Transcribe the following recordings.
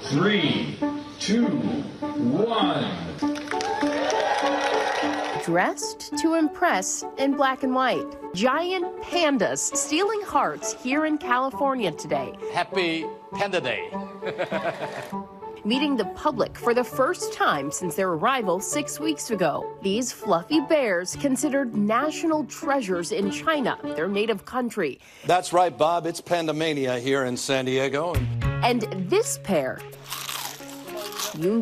3, 2, 1. Dressed to impress in black and white. Giant pandas stealing hearts here in California today. Happy Panda Day. Meeting the public for the first time since their arrival 6 weeks ago. These fluffy bears considered national treasures in China, their native country. That's right, Bob. It's Pandamania here in San Diego. And this pair,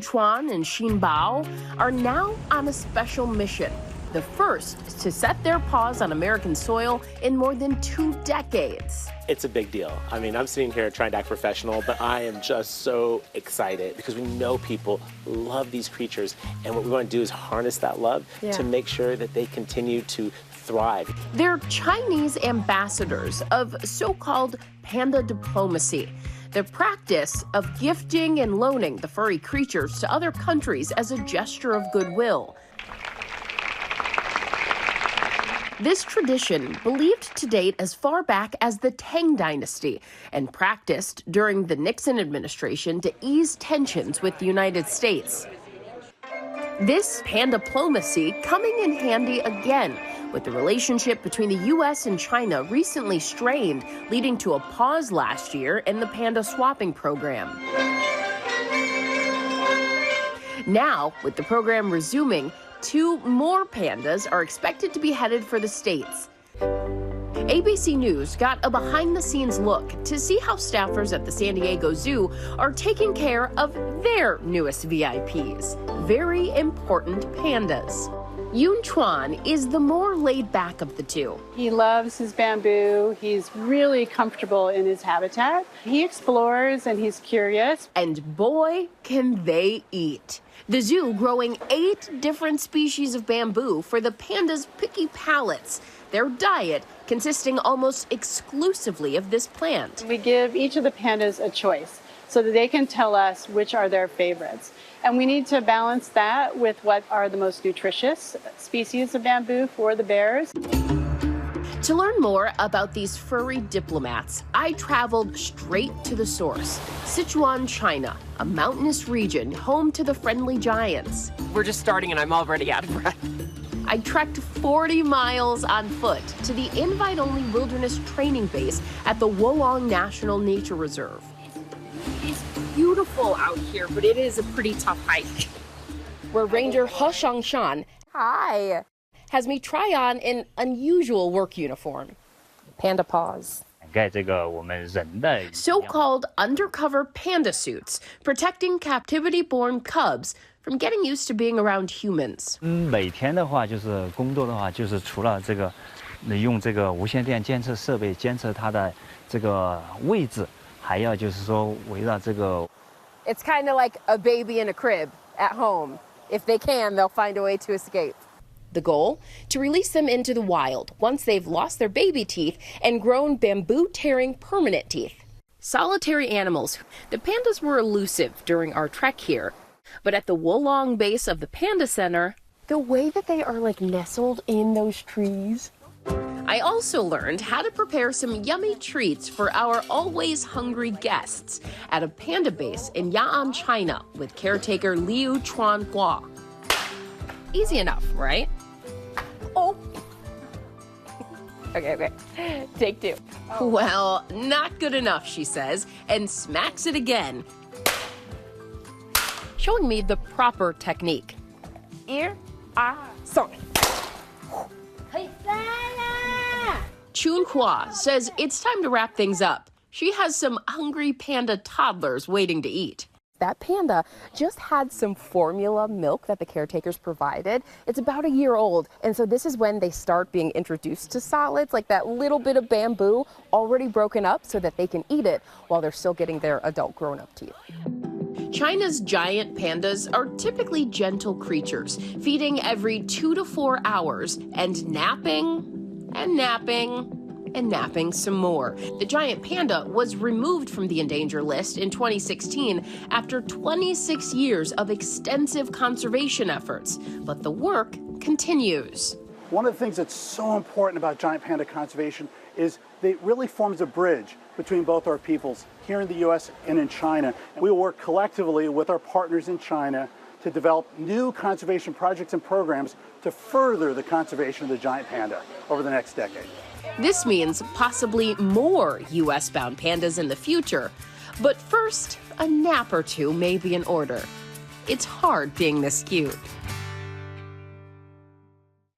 Chuan and Xin Bao, are now on a special mission. The first to set their paws on American soil in more than 2 decades. It's a big deal. I mean, I'm sitting here trying to act professional, but I am just so excited because we know people love these creatures, and what we want to do is harness that love to make sure that they continue to thrive. They're Chinese ambassadors of so-called panda diplomacy, the practice of gifting and loaning the furry creatures to other countries as a gesture of goodwill. This tradition, believed to date as far back as the Tang Dynasty and practiced during the Nixon administration to ease tensions with the United States. This pandaplomacy coming in handy again, with the relationship between the U.S. and China recently strained, leading to a pause last year in the panda swapping program. Now, with the program resuming, 2 more pandas are expected to be headed for the States. ABC News got a behind-the-scenes look to see how staffers at the San Diego Zoo are taking care of their newest VIPs, very important pandas. Chuan is the more laid-back of the 2. He loves his bamboo. He's really comfortable in his habitat. He explores and he's curious. And boy, can they eat. The zoo growing 8 different species of bamboo for the pandas' picky palates. Their diet consisting almost exclusively of this plant. We give each of the pandas a choice so that they can tell us which are their favorites. And we need to balance that with what are the most nutritious species of bamboo for the bears. To learn more about these furry diplomats, I traveled straight to the source, Sichuan, China, a mountainous region home to the friendly giants. We're just starting and I'm already out of breath. I trekked 40 miles on foot to the invite-only wilderness training base at the Wolong National Nature Reserve. It's beautiful out here, but it is a pretty tough hike. Where Ranger He Shangshan, hi, has me try on an unusual work uniform. Panda paws. So-called undercover panda suits, protecting captivity-born cubs from getting used to being around humans. 每天的话就是工作的话就是除了这个用这个无线电监测设备监测它的这个位置，还要就是说围绕这个 It's kind of like a baby in a crib at home. If they can, they'll find a way to escape. The goal? To release them into the wild once they've lost their baby teeth and grown bamboo-tearing permanent teeth. Solitary animals. The pandas were elusive during our trek here. But at the Wolong base of the Panda Center, The way that they are like nestled in those trees. I also learned how to prepare some yummy treats for our always hungry guests at a panda base in Ya'an, China, with caretaker Liu Chuanhua. Easy enough, right? Oh. Okay. Take 2. Well, not good enough, she says, and smacks it again, showing me the proper technique. Ear, song. Chuanhua says it's time to wrap things up. She has some hungry panda toddlers waiting to eat. That panda just had some formula milk that the caretakers provided. It's about a year old, and so this is when they start being introduced to solids, like that little bit of bamboo already broken up so that they can eat it while they're still getting their adult grown-up teeth. China's giant pandas are typically gentle creatures, feeding every 2 to 4 hours and napping and napping and napping some more. The giant panda was removed from the endangered list in 2016 after 26 years of extensive conservation efforts, but the work continues. One of the things that's so important about giant panda conservation is it really forms a bridge between both our peoples here in the U.S. and in China. And we will work collectively with our partners in China to develop new conservation projects and programs to further the conservation of the giant panda over the next decade. This means possibly more U.S.-bound pandas in the future. But first, a nap or two may be in order. It's hard being this cute.